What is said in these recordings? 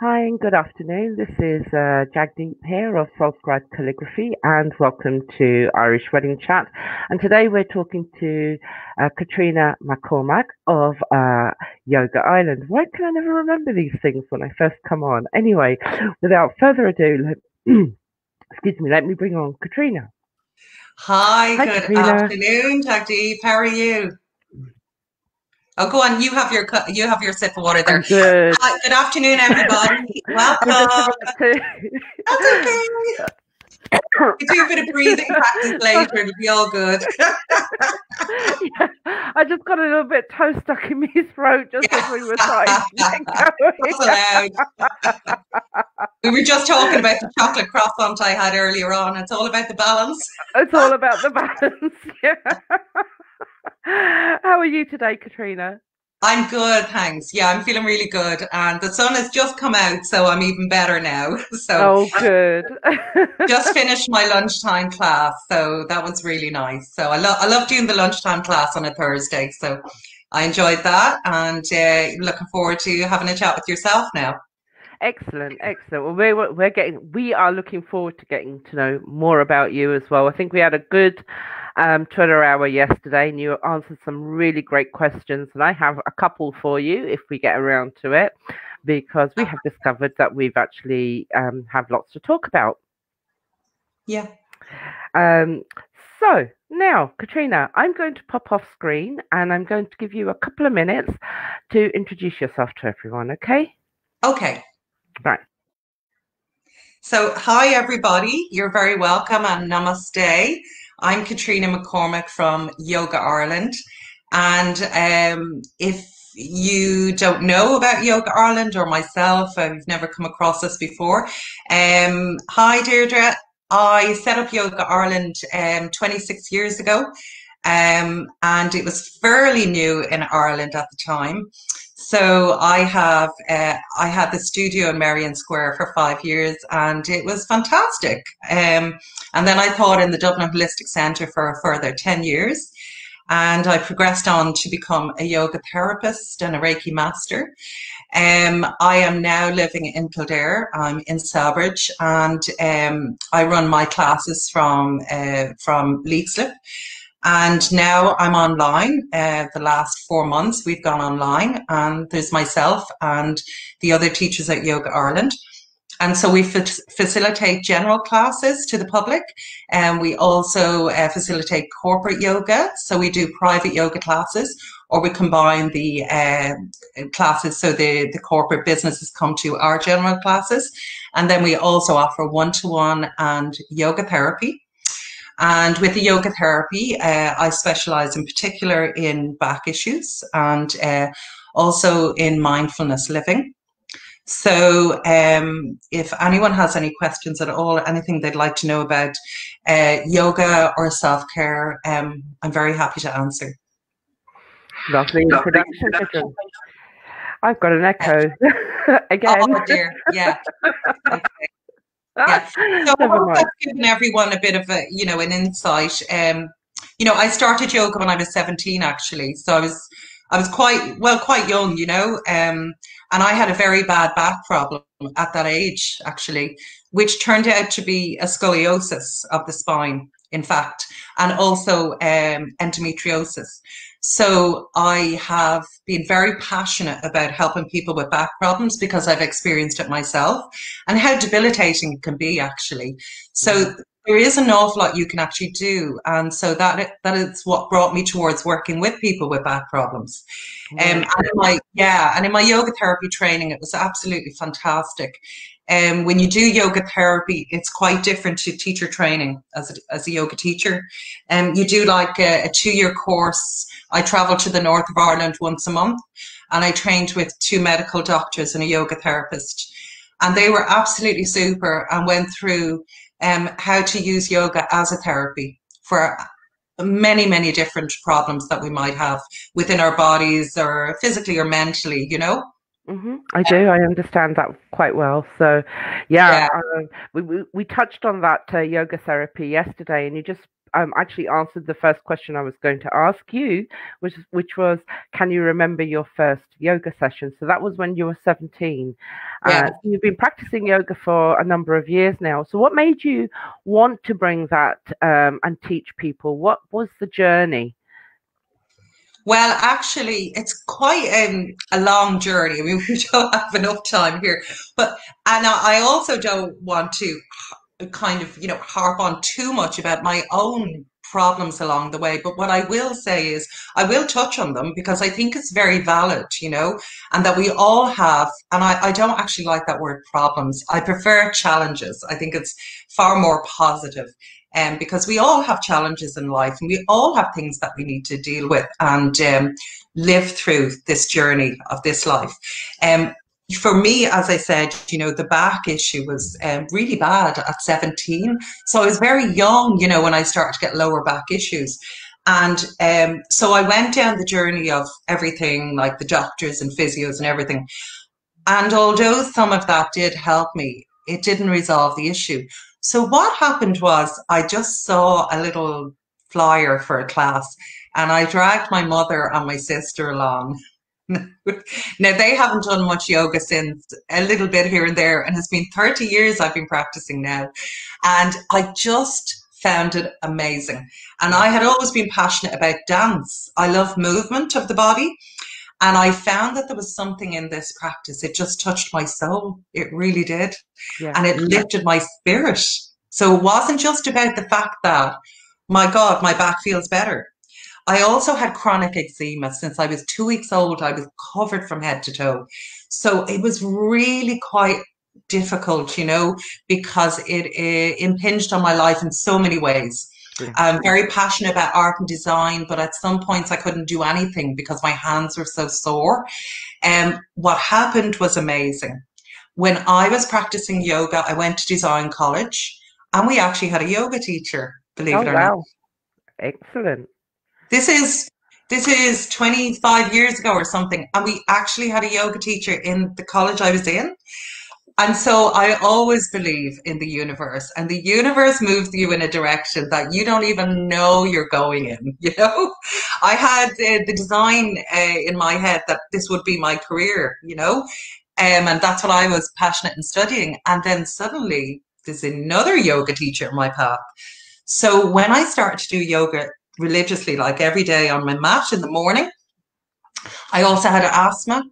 Hi and good afternoon. This is Jagdeep here of Saltgrad Calligraphy, and welcome to Irish Wedding Chat. And today we're talking to Catriona McCormack of Yoga Island. Why can I never remember these things when I first come on? Anyway, without further ado, excuse me, let me bring on Catriona. Hi, Hi, good Catriona. afternoon, Jagdeep. How are you? Oh, go on. You have your sip of water there. I'm good. Hi, good afternoon, everybody. I'm just Welcome. about to. That's okay. We do a bit of breathing practice later. It'll be all good. Yeah, I just got a little bit toe stuck in my throat just as Yeah, we were starting to get going. that's allowed. We were just talking about the chocolate croissant I had earlier on. It's all about the balance. It's all about the balance. Yeah. How are you today, Catriona? I'm good, thanks. Yeah, I'm feeling really good. And the sun has just come out, so I'm even better now. So Oh, good. just finished my lunchtime class, so that was really nice. So I love doing the lunchtime class on a Thursday, so I enjoyed that, and looking forward to having a chat with yourself now. Excellent, excellent. Well, we are looking forward to getting to know more about you as well. I think we had a good Twitter hour yesterday, and you answered some really great questions. And I have a couple for you if we get around to it, because we have discovered that we've actually have lots to talk about. Yeah. Um, so now, Catriona, I'm going to pop off screen, and I'm going to give you a couple of minutes to introduce yourself to everyone. Okay? Okay. Right. So hi everybody. You're very welcome and namaste. I'm Catriona McCormack from Yoga Ireland, and if you don't know about Yoga Ireland or myself, you've never come across us before. Hi Deirdre. I set up Yoga Ireland 26 years ago, and it was fairly new in Ireland at the time. So I had the studio in Merrion Square for 5 years, and it was fantastic. And then I taught in the Dublin Holistic Centre for a further 10 years. And I progressed on to become a yoga therapist and a Reiki master. I am now living in Kildare. I'm in Selbridge, and I run my classes from Leixlip. And now I'm online. The last 4 months we've gone online, and there's myself and the other teachers at Yoga Ireland. And so we facilitate general classes to the public, and we also facilitate corporate yoga. So we do private yoga classes, or we combine the classes so the corporate businesses come to our general classes. And then we also offer one-to-one and yoga therapy. And with the yoga therapy, I specialize in particular in back issues and also in mindfulness living. So, if anyone has any questions at all, anything they'd like to know about yoga or self care, I'm very happy to answer. Lovely introduction, Catriona. I've got an echo again. Oh dear, yeah, okay. Yeah. So I Never hope mind. that's given everyone a bit of a, an insight. I started yoga when I was 17 actually. So I was quite young, and I had a very bad back problem at that age actually, which turned out to be a scoliosis of the spine, in fact, and also endometriosis. So I have been very passionate about helping people with back problems because I've experienced it myself and how debilitating it can be actually. Mm. So there is an awful lot you can actually do, and so that is what brought me towards working with people with back problems. Right. And in my yoga therapy training, it was absolutely fantastic. When you do yoga therapy, it's quite different to teacher training as a yoga teacher. You do like a 2 year course. I travel to the north of Ireland once a month, and I trained with two medical doctors and a yoga therapist. And they were absolutely super and went through how to use yoga as a therapy for many, many different problems that we might have within our bodies or physically or mentally. I do. I understand that quite well. So, yeah, Yeah. we touched on that yoga therapy yesterday, and you just actually answered the first question I was going to ask you, which was, can you remember your first yoga session? So that was when you were 17. Yeah. So you've been practicing yoga for a number of years now. So what made you want to bring that and teach people? What was the journey? Well, actually, it's quite a long journey. I mean, we don't have enough time here, but and I also don't want to kind of, harp on too much about my own problems along the way. But what I will say is I will touch on them because I think it's very valid, and that we all have, and I don't actually like that word problems. I prefer challenges. I think it's far more positive. Because we all have challenges in life and we all have things that we need to deal with and live through this journey of this life. Um, for me, as I said, the back issue was really bad at 17. So I was very young, when I started to get lower back issues. And so I went down the journey of everything, like the doctors and physios and everything. And although some of that did help me, it didn't resolve the issue. So what happened was I just saw a little flyer for a class and I dragged my mother and my sister along. Now, they haven't done much yoga since, a little bit here and there, and it's been 30 years I've been practicing now. And I just found it amazing. And I had always been passionate about dance. I love movement of the body. And I found that there was something in this practice. It just touched my soul. It really did. Yeah. And it lifted my spirit. So it wasn't just about the fact that, my God, my back feels better. I also had chronic eczema since I was 2 weeks old. I was covered from head to toe. So it was really quite difficult, because it impinged on my life in so many ways. Yeah. I'm very passionate about art and design, but at some points I couldn't do anything because my hands were so sore. And what happened was amazing. When I was practicing yoga, I went to design college and we actually had a yoga teacher, believe Oh, it or not. wow. Excellent. This is 25 years ago or something, and we actually had a yoga teacher in the college I was in. And so I always believe in the universe, and the universe moves you in a direction that you don't even know you're going in. I had the design in my head that this would be my career, and that's what I was passionate in studying. And then suddenly there's another yoga teacher in my path. So when I started to do yoga religiously, like every day on my mat in the morning, I also had asthma.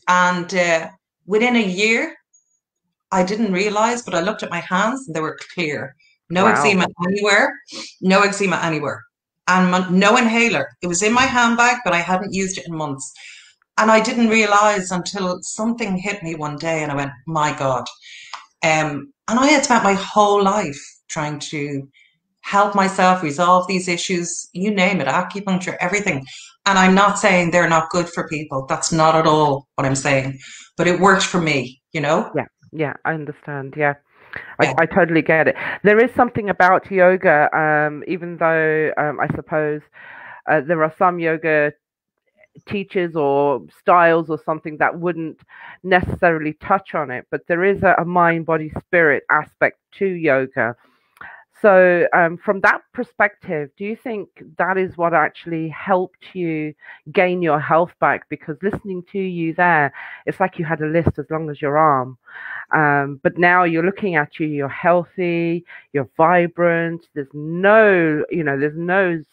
And within a year, I didn't realize, but I looked at my hands and they were clear. No Wow. eczema anywhere, no eczema anywhere. And no inhaler. It was in my handbag, but I hadn't used it in months. And I didn't realize until something hit me one day and I went, my God. And I had spent my whole life trying to help myself resolve these issues, you name it, acupuncture, everything. And I'm not saying they're not good for people. That's not at all what I'm saying. But it worked for me. Yeah. Yeah, I understand. Yeah. Yeah. I totally get it. There is something about yoga, even though I suppose there are some yoga teachers or styles or something that wouldn't necessarily touch on it, but there is a mind, body, spirit aspect to yoga. So, from that perspective, do you think that is what actually helped you gain your health back? Because listening to you there, it's like you had a list as long as your arm. But now you're looking at you, you're healthy, you're vibrant, there's no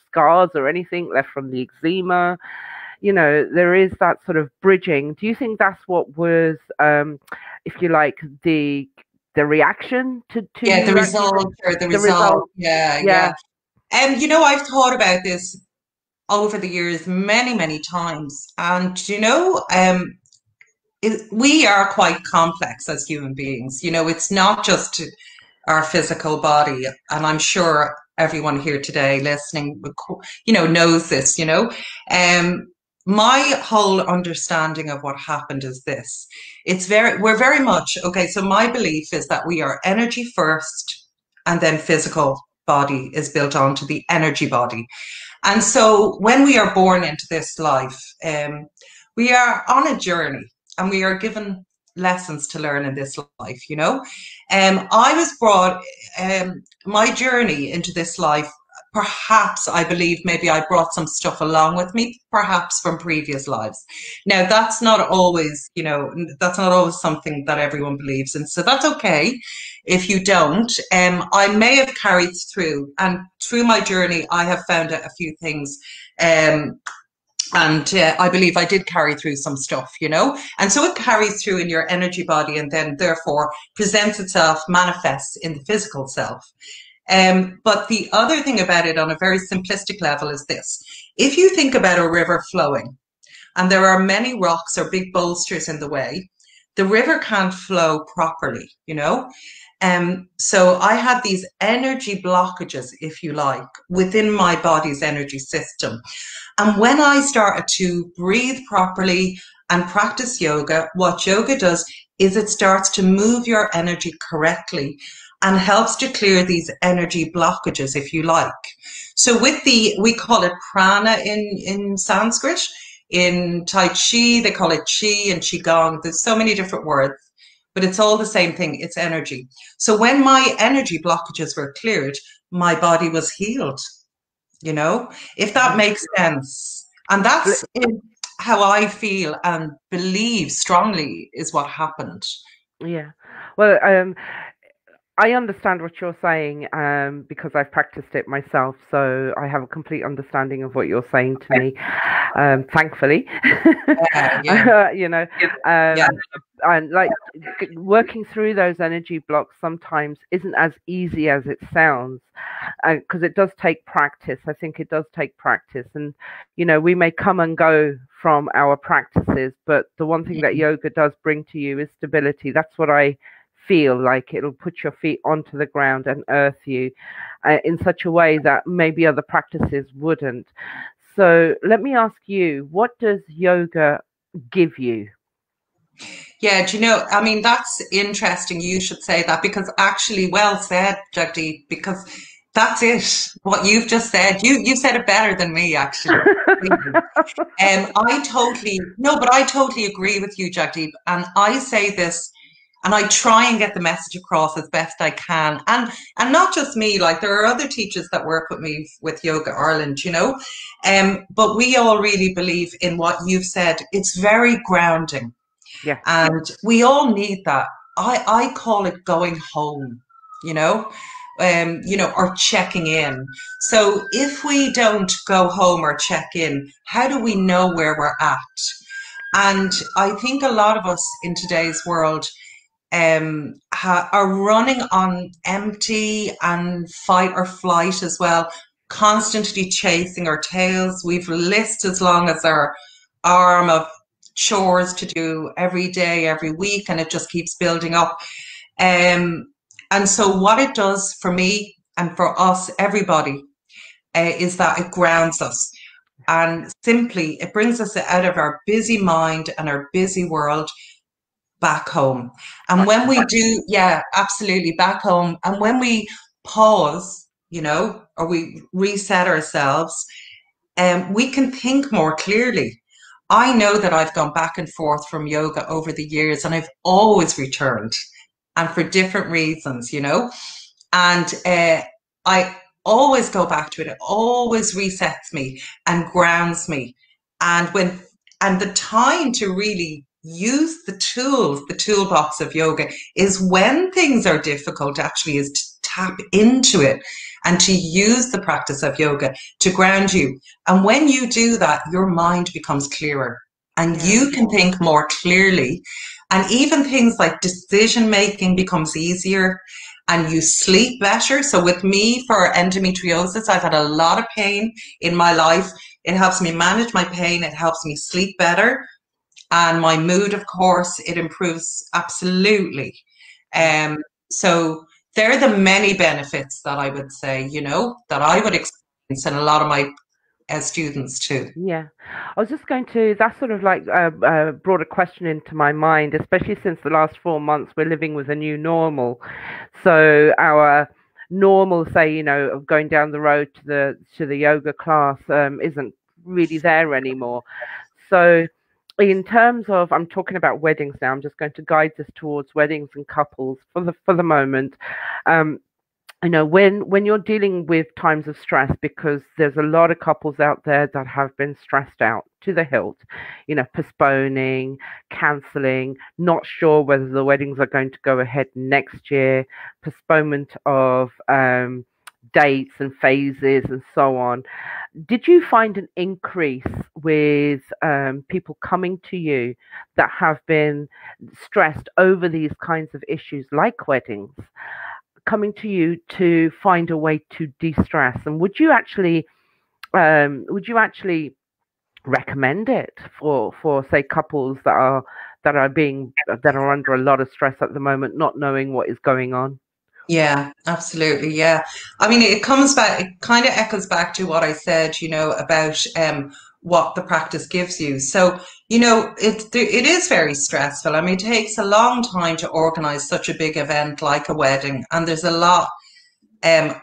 scars or anything left from the eczema. There is that sort of bridging. Do you think that's what was, if you like, the reaction to Yeah, the you actually result or the the result? result. Yeah, Yeah, yeah. And I've thought about this over the years many, many times. And we are quite complex as human beings. It's not just our physical body. And I'm sure everyone here today listening, knows this. Um, my whole understanding of what happened is this. We're very much, okay, so my belief is that we are energy first and then physical body is built onto the energy body. And so when we are born into this life, we are on a journey and we are given lessons to learn in this life. I was brought, my journey into this life, perhaps I believe maybe I brought some stuff along with me, perhaps from previous lives. Now, that's not always, that's not always something that everyone believes in. So that's okay if you don't. I may have carried through, and through my journey, I have found out a few things. And I believe I did carry through some stuff, and so it carries through in your energy body and then therefore presents itself, manifests in the physical self. But the other thing about it on a very simplistic level is this. If you think about a river flowing and there are many rocks or big bolsters in the way, the river can't flow properly, So I had these energy blockages, if you like, within my body's energy system. And when I started to breathe properly and practice yoga, what yoga does is it starts to move your energy correctly and helps to clear these energy blockages, if you like. So we call it prana in Sanskrit. In Tai Chi, they call it Chi and Qigong. There's so many different words, but it's all the same thing. It's energy. So when my energy blockages were cleared, my body was healed. If that makes sense. And that's how I feel and believe strongly is what happened. Yeah. Well, I understand what you're saying because I've practiced it myself, so I have a complete understanding of what you're saying to me, thankfully. And like working through those energy blocks sometimes isn't as easy as it sounds, because it does take practice. I think it does take practice, and we may come and go from our practices, but the one thing that yoga does bring to you is stability. That's what I feel like. It'll put your feet onto the ground and earth you in such a way that maybe other practices wouldn't. So let me ask you, what does yoga give you? Yeah, I mean, that's interesting. You should say that, because actually, well said, Jagdeep, because that's it. What you've just said, you said it better than me, actually. I totally agree with you, Jagdeep. And I say this, and I try and get the message across as best I can. And not just me, like there are other teachers that work with me with Yoga Ireland, but we all really believe in what you've said. It's very grounding. Yeah. And we all need that. I call it going home, or checking in. So if we don't go home or check in, how do we know where we're at? And I think a lot of us in today's world are running on empty and fight or flight as well, constantly chasing our tails. We've a list as long as our arm of chores to do every day, every week, and it just keeps building up. And so what it does for me and for us, everybody, is that it grounds us. And simply, it brings us out of our busy mind and our busy world back home. And when we do, yeah, absolutely, back home. And when we pause, or we reset ourselves, we can think more clearly. I know that I've gone back and forth from yoga over the years, and I've always returned, and for different reasons, and I always go back to it. It always resets me and grounds me. And the time to really use the tools, the toolbox of yoga, is when things are difficult, actually, is to tap into it and to use the practice of yoga to ground you. And when you do that, your mind becomes clearer and you can think more clearly. And even things like decision making becomes easier, and you sleep better. So with me, for endometriosis, I've had a lot of pain in my life. It helps me manage my pain. It helps me sleep better. And my mood, of course, it improves absolutely. So there are the many benefits that I would say, that I would experience, and a lot of my students too. Yeah, I was just going to, that sort of like brought a question into my mind, especially since the last 4 months we're living with a new normal. So our normal, say, of going down the road to the yoga class isn't really there anymore. So in terms of, I'm talking about weddings now, I'm just going to guide this towards weddings and couples for the moment. when you're dealing with times of stress, because there's a lot of couples out there that have been stressed out to the hilt, postponing, cancelling, not sure whether the weddings are going to go ahead next year, postponement of dates and phases and so on. Did you find an increase with people coming to you that have been stressed over these kinds of issues like weddings, coming to you to find a way to de-stress? And would you actually recommend it for say couples that are under a lot of stress at the moment, not knowing what is going on? Yeah, absolutely. Yeah. I mean, it comes back, it kind of echoes back to what I said, about what the practice gives you. So, it is very stressful. I mean, it takes a long time to organize such a big event like a wedding, and there's a lot um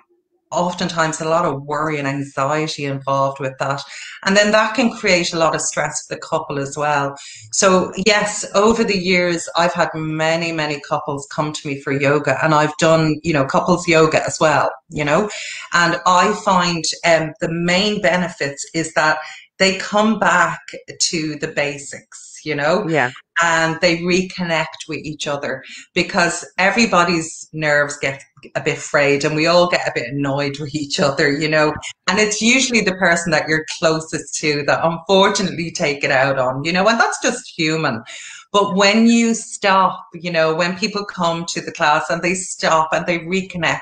oftentimes a lot of worry and anxiety involved with that. And then that can create a lot of stress for the couple as well. So, yes, over the years, I've had many, many couples come to me for yoga, and I've done, couples yoga as well, and I find the main benefits is that they come back to the basics, Yeah, and they reconnect with each other, because everybody's nerves get a bit frayed and we all get a bit annoyed with each other, and it's usually the person that you're closest to that unfortunately take it out on, and that's just human. But when you stop, when people come to the class and they stop and they reconnect,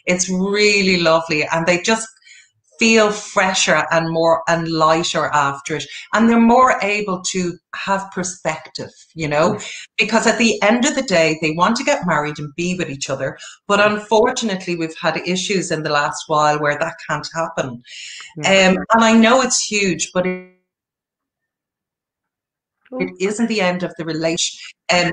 it's really lovely, and they just feel fresher and more and lighter after it, and they're more able to have perspective, yeah, because at the end of the day they want to get married and be with each other, but yeah, unfortunately we've had issues in the last while where that can't happen. yeah. And I know it's huge, but it Oh, isn't the end of the relation.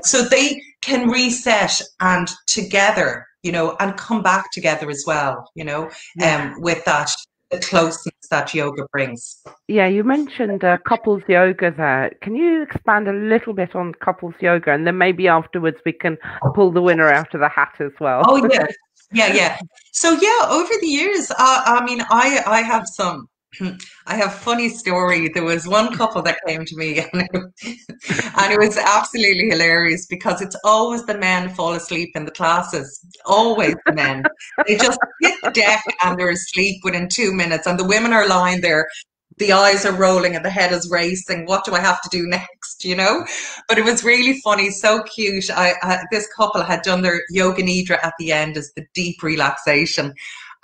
So they can reset and together, and come back together as well, yeah. with that the closeness that yoga brings. Yeah, you mentioned couples yoga there. Can you expand a little bit on couples yoga, and then maybe afterwards we can pull the winner out of the hat as well? Oh yeah, yeah. So yeah, over the years, I mean, I have some. I have funny story. There was one couple that came to me, and it was absolutely hilarious, because it's always the men fall asleep in the classes. Always the men. They just hit the deck and they're asleep within 2 minutes, and the women are lying there. The eyes are rolling and the head is racing. What do I have to do next? But it was really funny, so cute. This couple had done their yoga nidra at the end as the deep relaxation,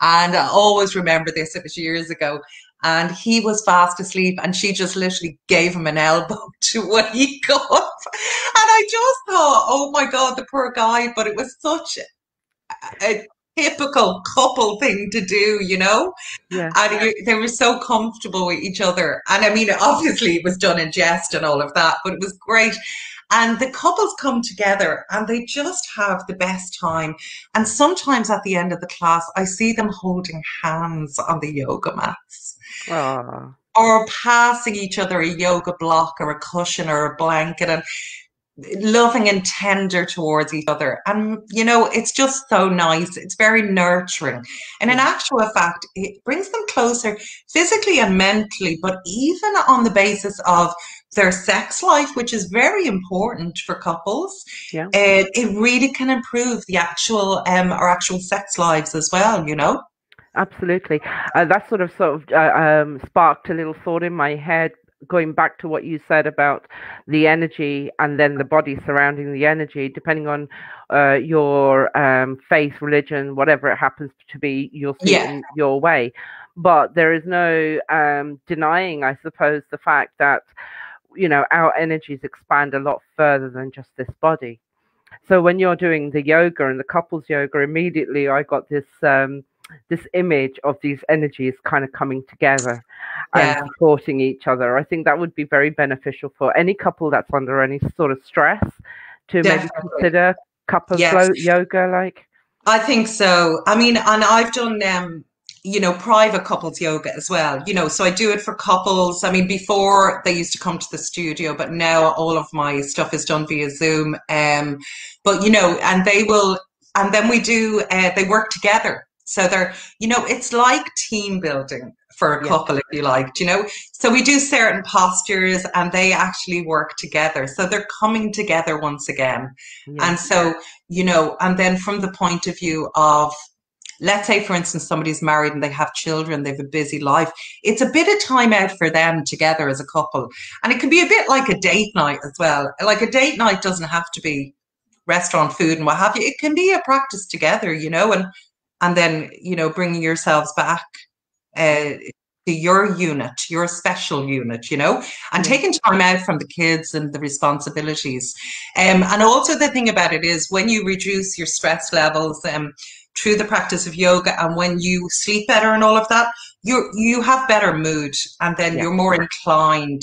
and I always remember this. It was years ago, and he was fast asleep, and she just literally gave him an elbow to wake up. And I just thought, oh my God, the poor guy. But it was such a typical couple thing to do, Yeah, and they were so comfortable with each other. And I mean, obviously, it was done in jest and all of that, but it was great. And the couples come together and they just have the best time. And sometimes at the end of the class, I see them holding hands on the yoga mats, oh, or passing each other a yoga block or a cushion or a blanket, and loving and tender towards each other. And, it's just so nice. It's very nurturing. And in yeah. actual fact, it brings them closer physically and mentally, but even on the basis of their sex life, which is very important for couples. Yeah. It really can improve the actual sex lives as well, Absolutely. That sparked a little thought in my head, going back to what you said about the energy and then the body surrounding the energy, depending on your faith, religion, whatever it happens to be, you'll see it Yeah, in your way. But there is no denying, I suppose, the fact that, our energies expand a lot further than just this body. So when you're doing the yoga and the couples yoga, immediately I got this image of these energies kind of coming together and yeah, supporting each other. I think that would be very beneficial for any couple that's under any sort of stress to maybe definitely. consider couples Yes. yoga, like. I think so. I mean, and I've done private couples yoga as well. So I do it for couples. I mean, before they used to come to the studio, but now all of my stuff is done via Zoom. But and they will, and then we do. They work together. So they're, it's like team building for a Yeah. couple, if you like, So we do certain postures and they actually work together. So they're coming together once again. Yeah. And so, and then from the point of view of, let's say, for instance, somebody's married and they have children, they have a busy life. It's a bit of time out for them together as a couple. And it can be a bit like a date night as well. Like a date night doesn't have to be restaurant food and what have you. It can be a practice together, and then, bringing yourselves back to your unit, your special unit, and Yeah. taking time out from the kids and the responsibilities. And also the thing about it is when you reduce your stress levels through the practice of yoga, and when you sleep better and all of that, you have better mood, and then Yeah. you're more inclined.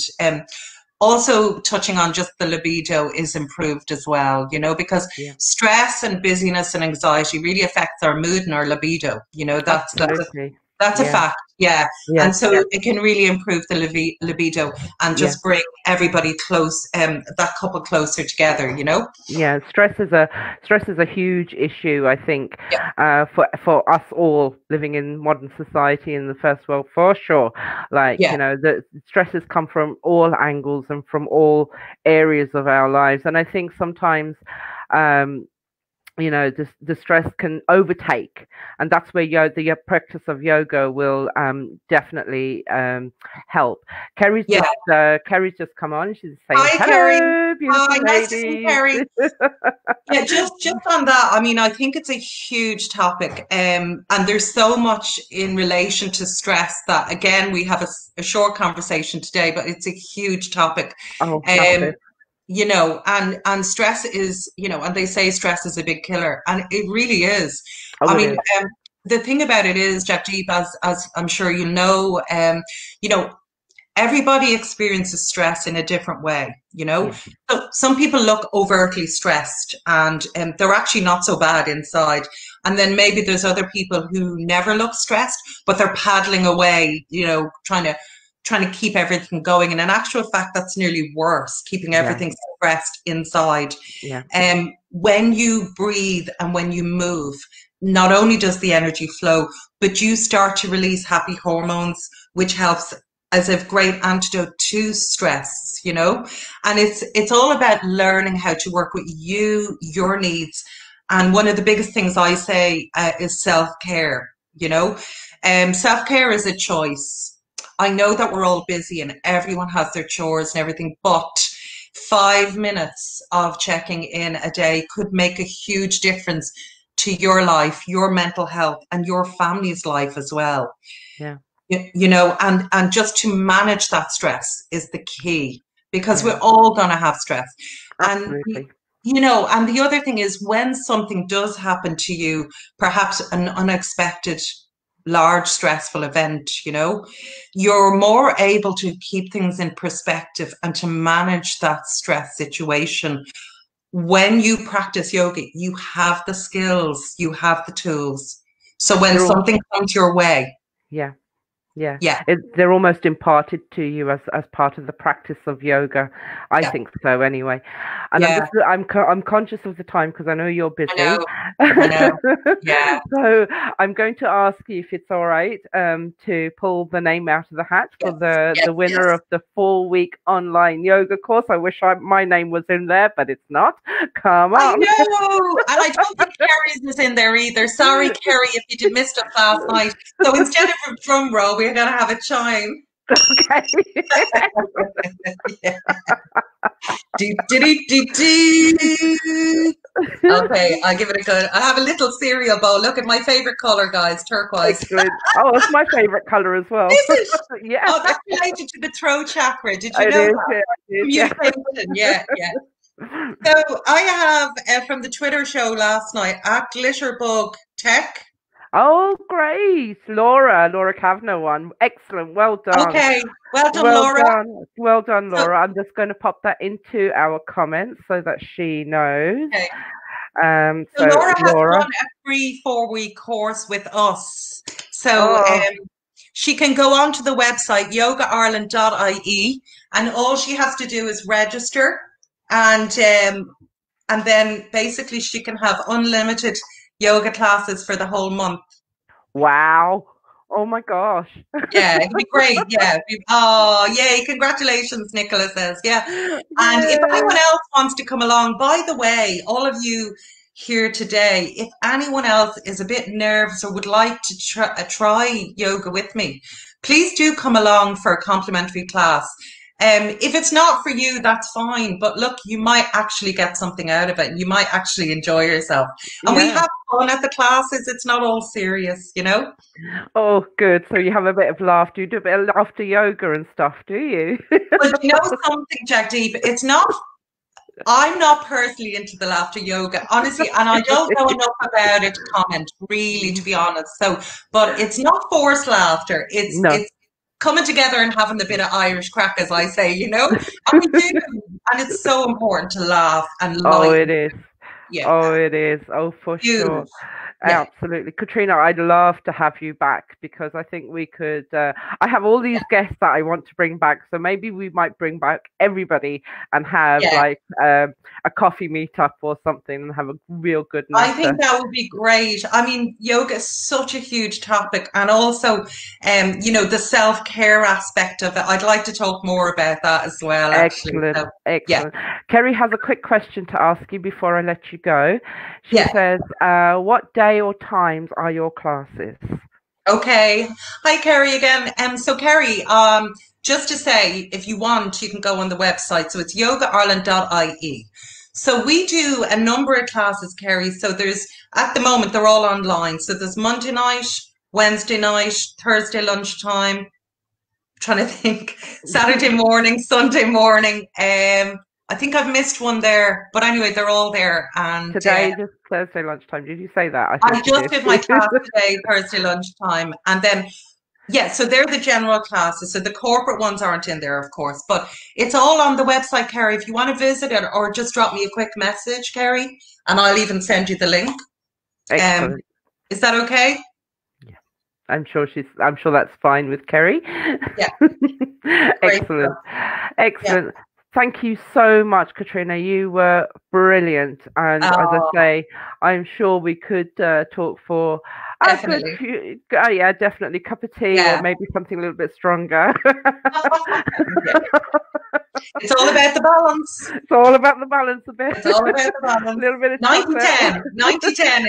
Also touching on just the libido is improved as well, because Yeah. stress and busyness and anxiety really affects our mood and our libido. Absolutely. That's a Yeah. fact, yeah. Yeah. And so it can really improve the libido and Yeah. just bring everybody close, that couple closer together. Yeah, stress is a huge issue, I think, Yeah, for us all living in modern society in the first world, for sure. Like, yeah, the stresses come from all angles and from all areas of our lives, and I think sometimes, um, the stress can overtake, and that's where the practice of yoga will definitely help. yeah. Kerry's just come on. She's saying Hi, Kerry. hello, Hi, beautiful nice to see ladies. Kerry. Yeah, just on that, I mean, I think it's a huge topic, and there's so much in relation to stress that, again, we have a short conversation today, but it's a huge topic. Oh, Um, massive. and stress is, and they say stress is a big killer, and it really is. Oh, I it mean, is. the thing about it is, Jagdeep, as I'm sure you know, you know, everybody experiences stress in a different way. Yeah, So some people look overtly stressed and they're actually not so bad inside. And then maybe there's other people who never look stressed, but they're paddling away, trying to keep everything going. And in actual fact, that's nearly worse, keeping yeah, everything suppressed inside. yeah. When you breathe and when you move, not only does the energy flow, but you start to release happy hormones, which helps as a great antidote to stress. And it's all about learning how to work with your needs. And one of the biggest things I say is self-care. Self-care is a choice. I know that we're all busy and everyone has their chores and everything, but 5 minutes of checking in a day could make a huge difference to your life, your mental health, and your family's life as well. Yeah, And just to manage that stress is the key, because yeah, we're all going to have stress. And absolutely. and the other thing is, when something does happen to you, perhaps an unexpected large stressful event, you're more able to keep things in perspective and to manage that stress situation. When you practice yoga, you have the skills, you have the tools. So when They're all, something comes your way, yeah. Yeah, yeah, they're almost imparted to you as part of the practice of yoga. I yeah, think so, anyway. And yeah, I'm conscious of the time because I know you're I busy. know, I know, yeah. So I'm going to ask you if it's all right to pull the name out of the hat for Yes, the yes, winner yes. of the 4-week online yoga course. I wish my name was in there, but it's not. Come I on. know, and I don't think Kerry's was in there either. Sorry, Kerry, if you did missed it last night. So instead of a drum roll, we're going to have a chime. Okay. Yeah. Do, do, do, do, do. Okay, I'll give it a go. I have a little cereal bowl. Look at my favorite color, guys, turquoise. Excellent. Oh, it's my favorite color as well. Is it? Yeah, Oh, that's related to the throat chakra. Did you it know is. that? Yeah, it is. Yeah. Communication. Yeah, yeah. So I have from the Twitter show last night at Glitterbug Tech. Oh, great. Laura Kavanagh won. Excellent. Well done. Okay, well done, Well Laura. done. Well done, So, Laura. I'm just going to pop that into our comments so that she knows. okay. So So Laura has Laura. won a free 4-week course with us. So Oh, she can go onto the website yogaireland.ie, and all she has to do is register, and then basically she can have unlimited yoga classes for the whole month. Wow. Oh my gosh. Yeah, it'll be great. Yeah. Oh, yay. Congratulations, Nicola says. Yeah. And if anyone Yay. else wants to come along, by the way, all of you here today, if anyone else is a bit nervous or would like to try yoga with me, please do come along for a complimentary class. If it's not for you, that's fine. But look, you might actually get something out of it. You might actually enjoy yourself. And we Yeah. have fun at the classes. It's not all serious, you know? Oh, good. So you have a bit of laughter. You do a bit of laughter yoga and stuff, do you? But you know something, Jagdeep, it's not, I'm not personally into the laughter yoga, honestly, and I don't know enough about it to comment, really, to be honest. So, but it's not forced laughter. It's No. it's coming together and having a bit of Irish crack, as I say, you know? And we do, and it's so important to laugh and Oh, lighten. it is. Yeah, Oh, it is. Oh, for sure. huge. Yeah, Absolutely. Katrina, I'd love to have you back because I think we could. I have all these guests that I want to bring back. So maybe we might bring back everybody and have yeah. like a coffee meetup or something and have a real good I natter. think that would be great. I mean, yoga is such a huge topic, and also, the self-care aspect of it. I'd like to talk more about that as well, actually. Excellent. So, yeah, Excellent. Kerry has a quick question to ask you before I let you go. She yeah. says, what day or times are your classes? Okay. Hi, Kerry again. So Kerry, just to say, if you want, you can go on the website. So it's yogaireland.ie. So we do a number of classes, Kerry. So there's, at the moment, they're all online. So there's Monday night, Wednesday night, Thursday lunchtime, trying to think, Saturday morning, Sunday morning. I think I've missed one there, but anyway, they're all there. And Today, just Thursday lunchtime. Did you say that? I I think you just did. did my class today, Thursday lunchtime, and then yeah, so they're the general classes. So the corporate ones aren't in there, of course, but it's all on the website, Kerry. If you want to visit it, or just drop me a quick message, Kerry, and I'll even send you the link. Um, Excellent. is that okay? Yeah. I'm sure that's fine with Kerry. Yeah, great Excellent. stuff. Yeah. Excellent. Thank you so much, Katrina. You were brilliant. And as I Oh, say, I'm sure we could talk for a good definitely. few, yeah, definitely cup of tea or Yeah. maybe something a little bit stronger. Yeah. It's all about the balance. It's all about the balance a bit. It's all about the A balance. little bit of 90 chocolate. 10. 90-10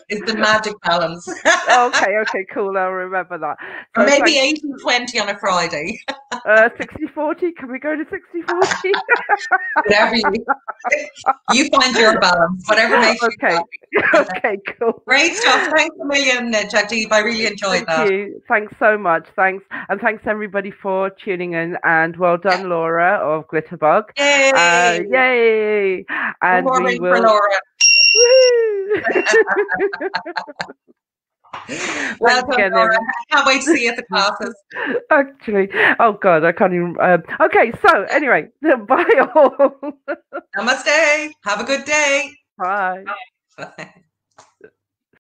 is the magic balance. Okay, okay, cool. I'll remember that. Or So maybe thanks. 80-20 on a Friday. 60/40. Can we go to 60/40? Whatever you find your balance, whatever makes you Okay. happy. Okay, cool. Great stuff. Thanks a million, Jagdeep. I really enjoyed Thank that. you. Thanks so much. Thanks. And thanks everybody for tuning in. And well Yeah. done, Laura of Glitterbug. Yay! Yay. One And more we ring for will. Laura. Woo! Well Thanks done, again, Laura. everyone. I can't wait to see you at the classes. Actually, oh God, I can't even. Okay, so anyway, bye all. Namaste. Have a good day. Bye. Bye.